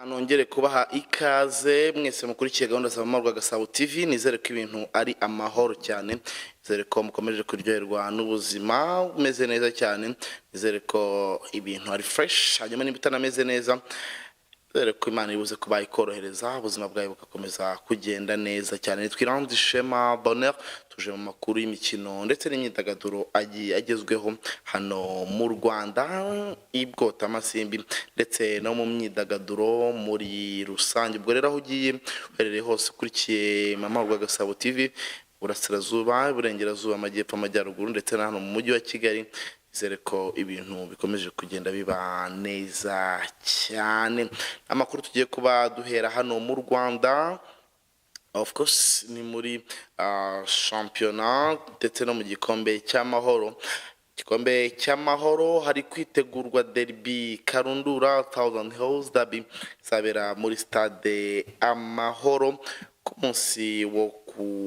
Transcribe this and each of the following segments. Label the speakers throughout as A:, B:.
A: Nongere kubaha ikaze mwese mukurikiye gahunda za Mama Gasabo TV. Nizere ko ibintu ari amahoro cyane, nizere ko mukomeje kuryoherwa n'ubuzima umeze neza cyane, nizere ko ibintu ari fresh, hanyuma niba utanameze neza nizere ko Imana ibuze kuba ikorohereza ubuzima bwawe bugakomeza kugenda neza cyane. Twirande Shema Bonheur tuje mu makuru y'imikino ndetse n'imyidagaduro agezweho hano mu Rwanda, ibwota amasimbi ndetse no mu myidagaduro muri rusange. Ubwo rero aho ugiye uherereye hose ukurikiye Mama Gasabo TV, Burasirazuba, Burengerazuba, Amajyepfo, Amajyaruguru ndetse na hano mu mujyi wa Kigali, nizere ko ibintu bikomeje kugenda biba neza cyane. Amakuru tugiye kuba duhera hano mu Rwanda, of course ni muri shampiyona ndetse no mu gikombe cy'amahoro. Igikombe cy'amahoro hari kwitegurwa derby Karundura Thousand Hills Derby izabera muri stade Amahoro ku munsi wo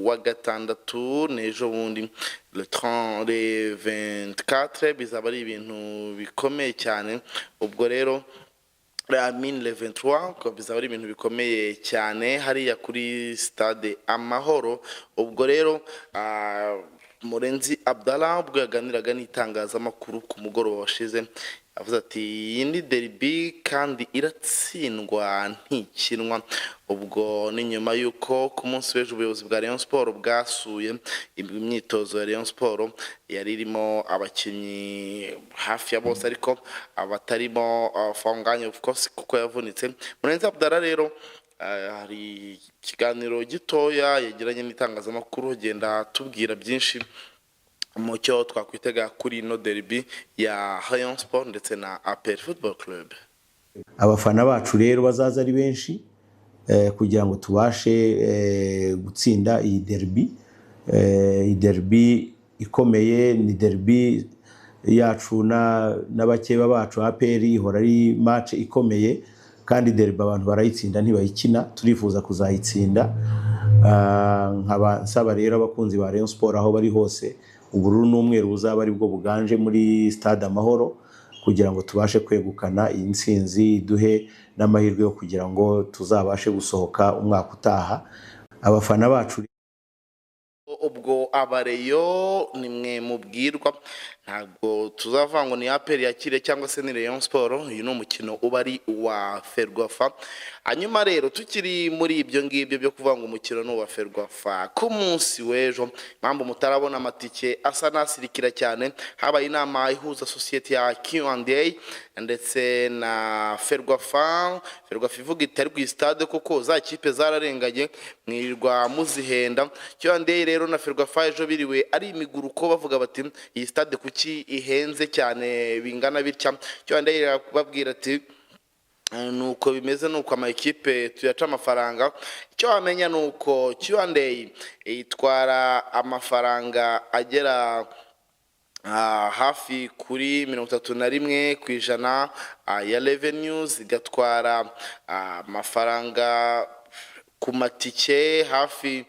A: wa gatandatu n'ejo bundi le 24 bizaba ari ibintu bikomeye cyane. Ubwo rero le 23 ko bizaba ari ibintu bikomeye cyane hariya kuri stade Amahoro. Ubwo rero Murenzi Abdallah ubwo yaganiraga n'itangazamakuru ku mugoroba washize avuze ati iyi ni derby kandi iratsindwa ntikinwa. Ubwo ni nyuma yuko ku munsi w'ejo ubuyobozi bwa Rayon Sport bwasuye imyitozo ya Rayon Sport yari irimo abakinnyi hafi ya bose ariko abatarimo Fonganya of course kuko yavunitse. Murenzi Abdallah rero hari ikiganiro gitoya yagiranye n'itangazamakuru, genda tubwira byinshi mu cyo twakwitega kuri no derby ya Rayon Sport ndetse na APR Football Club.
B: Abafana bacu rero bazaza ari benshi kugira ngo tubashe gutsinda iyi derby ikomeye. Ni derby yacu n'abakeba bacu. APR ihora ari match ikomeye kandi derby abantu barayitsinda ntibayikina, turifuza kuzayitsinda. Nkaba nsaba rero abakunzi ba Rayon Sport aho bari hose, ubururu n'umweru buzaba ari bwo buganje muri stade Amahoro kugira ngo tubashe kwegukana iyi ntsinzi, duhe n'amahirwe yo kugira ngo tuzabashe gusohoka umwaka utaha. Abafana bacu
A: ubwo abareyo nimwe mubwirwa, ntabwo tuzava ngo ni APR yakire cyangwa se ni Rayon Sport. Uyu ni umukino uba ari wa Ferwafa. Hanyuma rero tukiri muri ibyo ngibyo byo kuvuga ngo umukino ni uwa Ferwafa, ku munsi w'ejo impamvu mutarabona amatike asa nasirikira cyane, habaye inama ihuza sosiyete ya Q&A ndetse na Ferwafa ivuga itari ku stade kuko za kipe zararenganye mwirirwa muzihenda. Q&A rero na Ferwafa ejo biriwe ari imiguruko bavuga bati iyi stade kuki ihenze cyane bingana bitya. Q&A babwira ati nuko bimeze, nuko amakipe tuyaca amafaranga. Icyo wamenya nuko Q&A itwara amafaranga agera hafi kuri 31% ya revenues, igatwara amafaranga ku matike hafi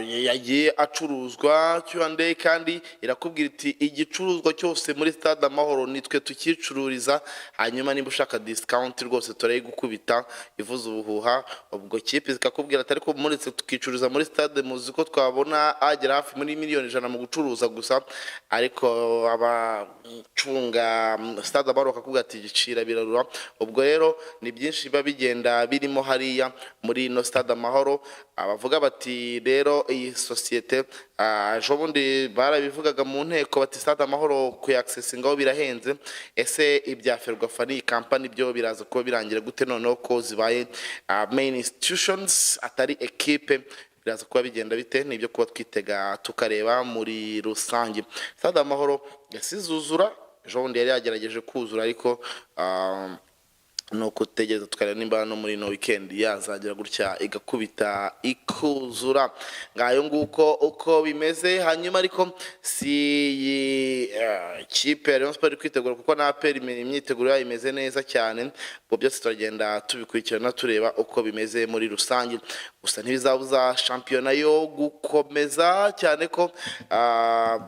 A: yagiye acuruzwa. Q&A kandi irakubwira iti igicuruzwa cyose muri stade Amahoro nitwe tukicururiza, hanyuma niba ushaka discount rwose turayigukubita ivuze ubuhuha. Ubwo kipe zikakubwira ati ariko muretse tukicururiza muri stade muzi ko twabona agera hafi muri miliyoni 100 mu gucuruza gusa, ariko abacunga stade Amahoro bakakubwira ati igicira birarura. Ubwo rero ni byinshi biba bigenda birimo hariya muri no stade Amahoro. Abavuga bati rero iyi sosiyete ejo bundi barabivugaga mu nteko bati stade Amahoro kuyaccessingaho birahenze. Ese ibya Ferwafa ni company byo biraza kuba birangira gute noneho ko zibaye main institutions atari equipe, biraza kuba bigenda bite? Nibyo kuba twitega tukareba muri rusange. Stade Amahoro yasizuzura ejo bundi yari yagerageje kuzura, ariko nuko tutegereza tukareba nimba no muri no weekend yazagira gutya igakubita ikuzura. Ngayo nguko uko bimeze. Hanyuma ariko si kipe ya Rayon Sport kwitegura kuko na APR imyiteguro yayo imeze neza cyane. Ubwo byose turagenda tubikurikirana tureba uko bimeze muri rusange. Gusa ntibizabuza shampiyona yo gukomeza cyane ko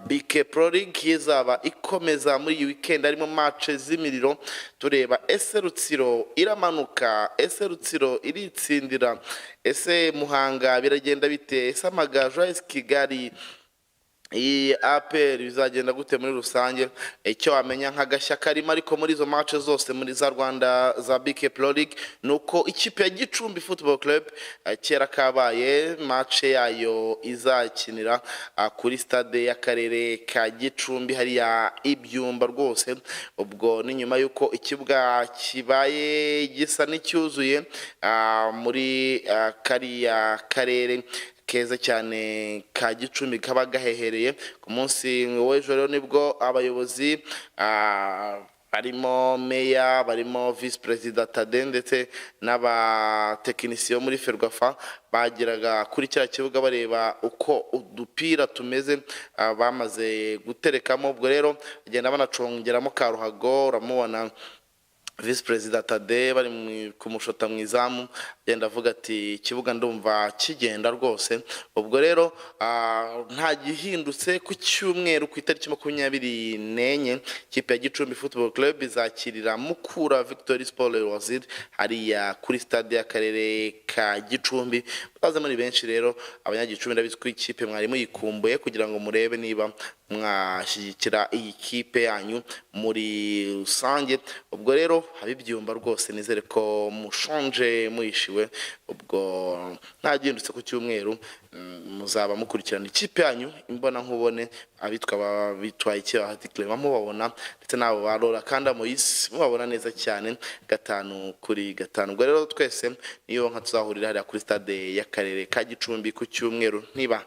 A: BK Pro League izaba ikomeza muri iyi weekend, harimo match z'imiriro. tureba ese Rutsiro iramanuka, ese Rutsiro iritsindira, ese Muhanga biragenda bite, ese Amagaju AS Kigali, iyi APR bizagenda gute muri rusange. Icyo wamenya nk'agashya karimo ariko muri izo match zose muri za Rwanda za BK Pro League nuko ikipe ya Gicumbi Football Club kera kabaye match yayo izakinira kuri stade y'akarere ka Gicumbi hariya ibyumba rwose. Ubwo ni nyuma yuko ikibuga kibaye gisa n'icyuzuye muri kariya karere keza cyane ka Gicumbi kaba gahehereye. Ku munsi w'ejo rero nibwo abayobozi barimo meya, barimo vice president Tade ndetse n'abatekinisiyo muri Ferwafa bageraga kuri cya kibuga bareba uko udupira tumeze bamaze guterekamo. Ubwo rero bagenda banacongeramo ka ruhago, uramubona Vice President Tade bari kumushota mu izamu agenda avuga ati ikibuga ndumva kigenda rwose. Ubwo rero nta gihindutse ku cyumweru ku itariki 24 ikipe ya Gicumbi Football Club izakirira Mukura Victory Sport Wazir hariya kuri stade y'akarere ka Gicumbi. Baza muri benshi rero abanyagicumbi ndabizi ko ikipe mwari muyikumbuye kugira ngo murebe niba mwashyigikira iyi kipe yanyu muri rusange. Ubwo rero habibyumba rwose nizere ko mushonje muyishiwe. Ubwo nta gihindutse ku cyumweru muzaba mukurikirana ikipe yanyu imbona nkubone, abitwa bitwaye Bahati Clement mubabona ndetse nabo barora kandi Moise mubabona neza cyane 5-5. Ubwo rero twese niyo nka tuzahurira hariya kuri stade y'akarere ka Gicumbi ku cyumweru niba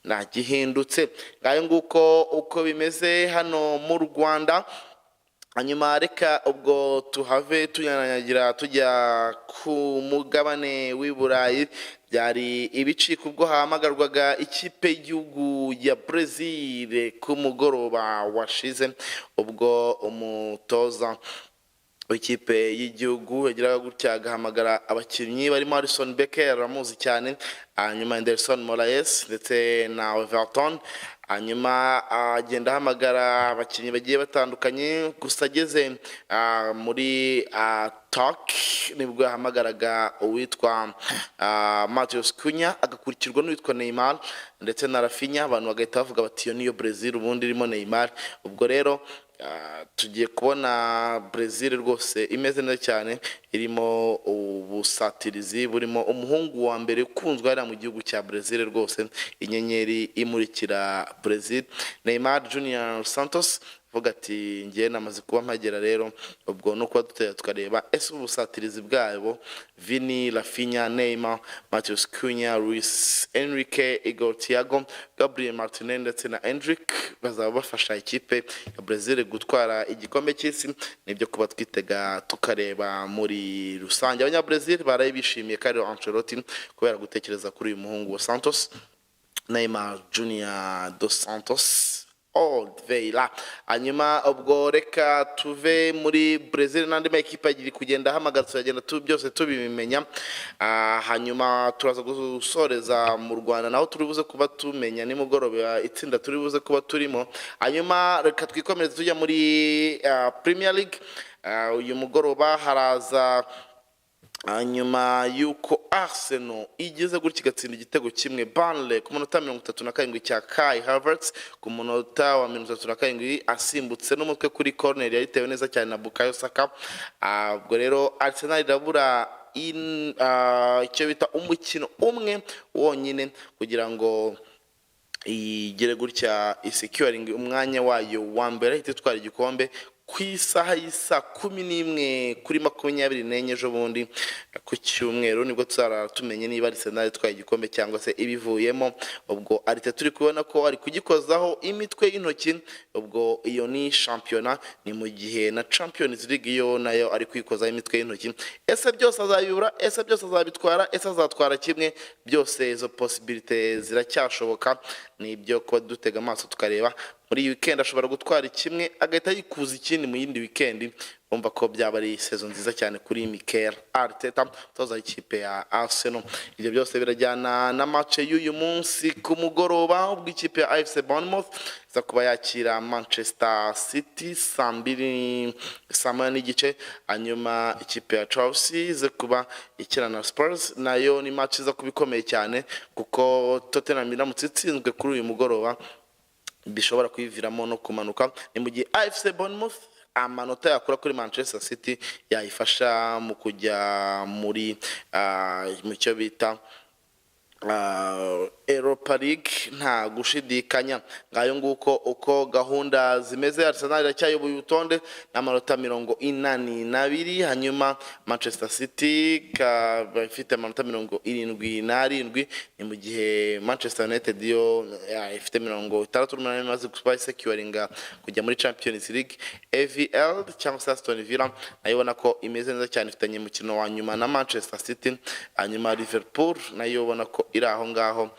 A: nta gihindutse. Ngayo nguko uko bimeze hano mu Rwanda. Hanyuma reka ubwo tuhave tunyanyagira tujya ku mugabane w'i Burayi. Byari ibicika ubwo hamagarwaga ikipe y'igihugu ya Brazil ku mugoroba washize, ubwo umutoza w'ikipe y'igihugu yagiraga gutya agahamagara abakinnyi barimo Alisson Becker aramuzi cyane, hanyuma Anderson Moraes ndetse na Everton. Hanyuma agenda ahamagara abakinnyi bagiye batandukanye, gusa ageze muri talk nibwo yahamagaraga uwitwa Matheus Cunha agakurikirwa n'uwitwa Neymar ndetse na Rafinha. Abantu bagahita bavuga bati iyo niyo Brazil ubundi irimo Neymar. Ubwo rero tugiye kubona Brazil rwose imeze neza cyane, irimo ubusatirizi burimo umuhungu wa mbere ukunzwe hariya mu gihugu cya Brazil rwose, inyenyeri imurikira Brazil, Neymar Junior Santos vuga ati ngiye namaze kuba mpagera rero. Ubwo no kuba dutera tukareba ese ubusatirizi bwabo Vini, Rafinha, Neymar, Matheus Cunha, Luis Enrique, Igor Thiago, Gabriel Martinez ndetse na Endrick bazaba bafasha ikipe ya Brazil gutwara igikombe cy'isi. Nibyo kuba twitega tukareba muri rusange. Abanyabrazil baraye bishimiye Carlo Ancelotti kubera gutekereza kuri uyu muhungu wa Santos, Neymar Junior dos Santos Old Vela. Hanyuma ubwo reka tuve muri Brazil n'andi makipe agiye kugenda hamagara turagenda byose tubimenya. Hanyuma turaza gusoreza mu Rwanda naho turi buze kuba tumenya nimugoroba itsinda turi buze kuba turimo. Hanyuma reka twikomereze tujya muri Premier League. Uyu mugoroba haraza hanyuma yuko Arsenal igeze gutya igatsinda igitego kimwe Burnley ku munota 37 cya Kai Havertz, ku munota wa 37 asimbutse n'umutwe kuri corner yaritewe neza cyane na Bukayo Saka. Ubwo rero Arsenal irabura icyo bita umukino umwe wonyine kugira ngo igere gutya isecuring umwanya wayo wa mbere itwara igikombe ku isaha y'isa 11 kuri 24 ejo bundi ku cyumweru nibwo tuzara tumenye niba Arsenal itwaye igikombe cyangwa se ibivuyemo. Ubwo arite turi kubona ko ari kugikozaho imitwe y'intoki. Ubwo iyo ni championnat, ni mu gihe na Champions League yo nayo ari kwikozaho imitwe y'intoki. Ese byose azayura, ese byose azabitwara, ese azatwara kimwe, byose izo possibility ziracyashoboka. Nibyo ko dutega amaso tukareba muri weekend ashobora gutwara kimwe agahita yikuza ikindi mu yindi weekend. umva ko byaba ari season nziza cyane kuri Mikel Arteta toza ikipe ya Arsenal. Ibyo byose birajyana na match y'uyu munsi ku mugoroba ubwo ikipe ya AFC Bournemouth iza kuba yakira Manchester City saa 2 n'igice, hanyuma ikipe ya Chelsea iza kuba ikina na Spurs, nayo ni match iza kuba ikomeye cyane kuko Tottenham iramutse itsinzwe kuri uyu mugoroba bishobora kuyiviramo no kumanuka. Ni mu gihe AFC Bournemouth amanota yakura kuri Manchester City yayifasha mu kujya muri mu cyo bita Europa League nta gushidikanya. Ngayo nguko uko gahunda zimeze. Arsenal iracyayoboye urutonde n'amanota 42, hanyuma Manchester City ifite amanota 77, ni mu gihe Manchester United yo ifite 68 maze kuba securinga kujya muri Champions League. AVL cyangwa se Aston Villa nayo ubona ko imeze neza cyane, ifitanye umukino wa nyuma na Manchester City, hanyuma Liverpool nayo ubona ko iri aho ngaho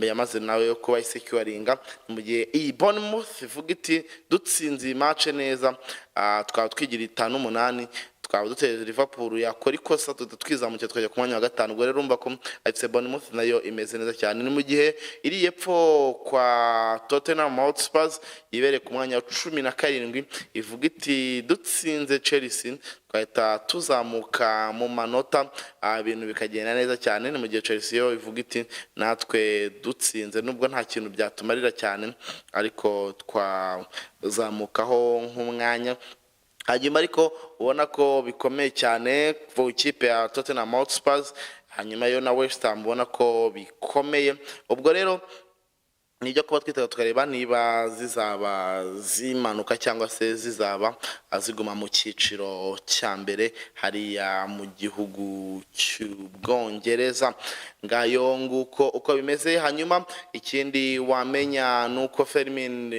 A: yamaze nawe yo kuba securinga, mu gihe iyi Bournemouth ivuga iti dutsinze match neza twaba twigira 5-8 twaba duteze Liverpool yakora ikosa tudatwizamuke tukajya ku mwanya wa 5. Ubwo rero umva ko AFC Bournemouth nayo imeze neza cyane. Ni mu gihe iri yepfo kwa Tottenham Hotspur ibereye ku mwanya wa 17 ivuga iti dutsinze Chelsea twahita tuzamuka mu manota, ibintu bikagenda neza cyane. Ni mu gihe Chelsea yo ivuga iti natwe dutsinze nubwo nta kintu byatumarira cyane ariko twazamukaho nk'umwanya. Hanyuma ariko ubona ko bikomeye cyane ku ikipe ya Tottenham Hotspur, hanyuma yo na West Ham ubona ko bikomeye. Ubwo rero nijya kuba twitega tukareba niba zizaba zimanuka cyangwa se zizaba aziguma mu cyiciro cya mbere hariya mu gihugu cy'Ubwongereza. Ngayo nguko uko bimeze. Hanyuma ikindi wamenya nuko Fermin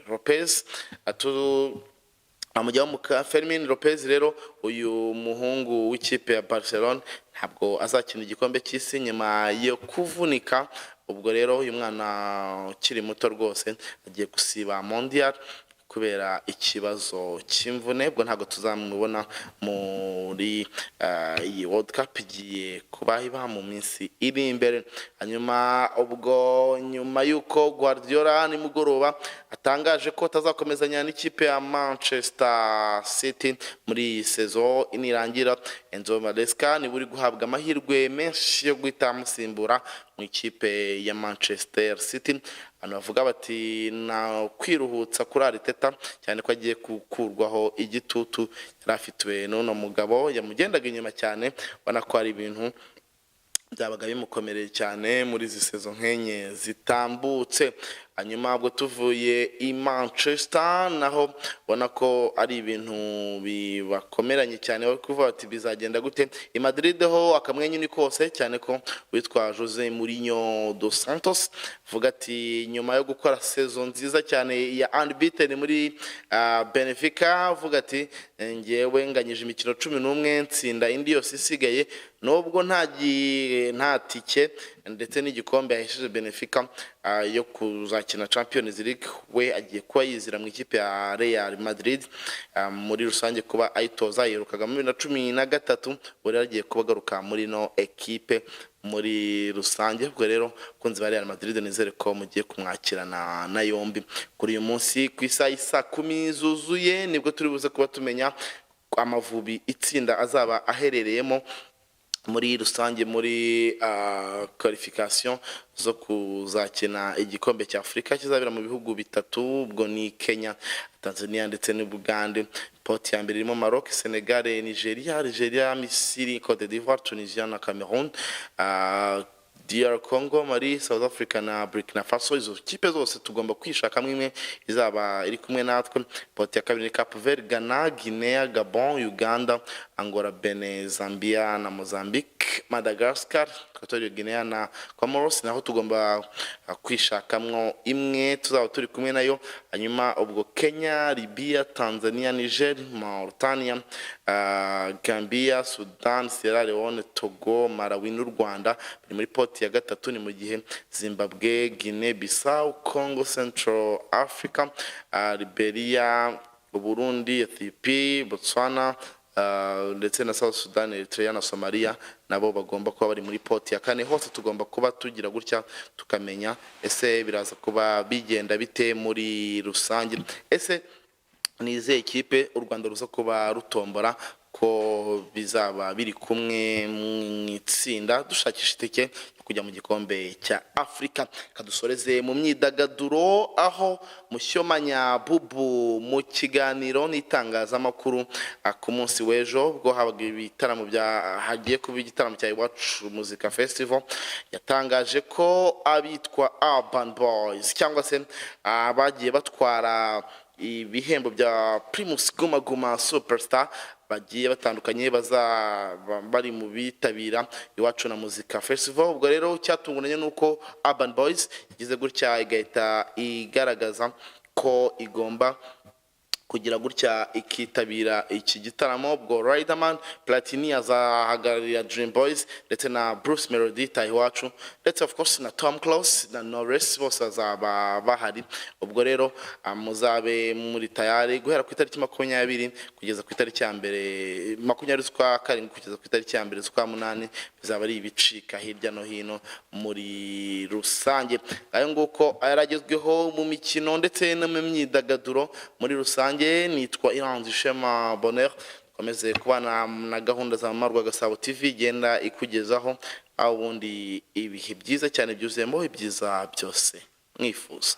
A: Lopez Fermin Lopez rero uyu muhungu w'ikipe ya Barcelona ntabwo azakina igikombe cy'isi nyuma yo kuvunika. Ubwo rero uyu mwana ukiri muto rwose agiye gusiba Mondial kubera ikibazo cy'imvune, ubwo ntabwo tuzamubona muri iyi World Cup igiye kuba iba mu minsi iri imbere. Hanyuma ubwo nyuma yuko Guardiola nimugoroba atangaje ko atazakomezanya n'ikipe ya Manchester City muri iyi saison inirangira, Enzo Maresca ni buri guhabwa amahirwe menshi yo guhita amusimbura mu ikipe ya Manchester City. Hano bavuga bati na kwiruhutsa kuri Arteta cyane ko agiye gukurwaho igitutu yarafitwe n'uno mugabo yamugendaga inyuma cyane, ubona ko ari ibintu byabaga bimukomereye cyane muri izi saison nkenye zitambutse. Hanyuma ubwo tuvuye i Manchester naho ubona ko ari ibintu bibakomeranye cyane, bari kuvuga ati bizagenda gute. I Madrid ho akamwenyu ni kose cyane ko witwa Jose Mourinho dos Santos vuga ati nyuma yo gukora saison nziza cyane ya unbeaten muri Benfica vuga ati ngewe nganyije imikino 11 nsinda indi yose isigaye, nubwo nta tike ndetse n'igikombe yahesheje Benfica yo kuzakina Champions League, we agiye kuba yizira mu ikipe ya Real Madrid muri rusange kuba ayitoza yirukaga mu 2013, buri agiye kuba garuka muri no equipe muri rusange. Ubwo rero kunzi ba Real Madrid nizere ko mugiye kumwakirana na yombi. Kuri uyu munsi ku isa 10 zuzuye nibwo turi buze kuba tumenya Amavubi itsinda azaba aherereyemo muri rusange muri qualification zo kuzakina igikombe cya Afrika kizabera mu bihugu bitatu, ubwo ni Kenya, Tanzania ndetse n'Uganda. Poti ya mbere irimo Maroc, Senegal, Nigeria, Misiri, Cote d'Ivoire, Tunisia na Cameroon, DR Congo, Mali, South Africa na Burkina Faso. Izo kipe zose tugomba kwishaka imwe izaba iri kumwe natwe. Poti ya kabiri ni Cape Verde, Ghana, Guinea, Gabon, Uganda, Angola, Benin, Zambia na Mozambique, Madagascar, Equatorial Guinea na Comoros. Naho tugomba kwishakamwo imwe tuzaba turi kumwe nayo. Hanyuma ubwo Kenya, Libya, Tanzania, Niger, Mauritania, Gambia, Sudan, Sierra Leone, Togo, Malawi n'u Rwanda biri muri poti ya gatatu. Ni mu gihe Zimbabwe, Guinea Bissau, Congo Central Africa, Liberia, Burundi, Ethiopia, Botswana ndetse na South Sudan, Eritrea na Somalia nabo bagomba kuba bari muri poti ya kane. Hose tugomba kuba tugira gutya tukamenya ese biraza kuba bigenda bite muri rusange, ese nize ekipe u Rwanda ruza kuba rutombora ko bizaba biri kumwe mu itsinda dushakisha itike yo kujya mu gikombe cya Afrika. Kadusoreze mu myidagaduro aho Mushyomanya Bubu mu kiganiro n'itangazamakuru ku munsi w'ejo ubwo habaga ibitaramo hagiye kuba igitaramo cya Iwacu Muzika Festival, yatangaje ko abitwa Urban Boys cyangwa se abagiye batwara ibihembo bya Primus Guma Guma Superstar bagiye batandukanye bari mu bitabira Iwacu na Muzika Festival. Ubwo rero cyatunguranye nuko Urban Boys igize gutya igahita igaragaza ko igomba kugira gutya ikitabira iki gitaramo. Ubwo Riderman, Platini azahagararira Dream Boys ndetse na Bruce Melody Iwacu ndetse of course na Tom Close na Knowless bose azaba bahari. Ubwo rero muzabe muri tayari guhera ku itariki 20 kugeza ku itariki ya mbere 20 z'ukwa karindwi kugeza ku itariki ya mbere z'ukwa munani bizaba ari ibicika hirya no hino muri rusange. Ayo nguko ayaragezweho mu mikino ndetse no mu myidagaduro muri rusange. Nitwa Iranzi Shema Bonheur, komeze kubana na gahunda za Marwa Gasabo TV genda ikugezaho aho ubundi ibihe byiza cyane byuzuyemo ibyiza byose mwifuza.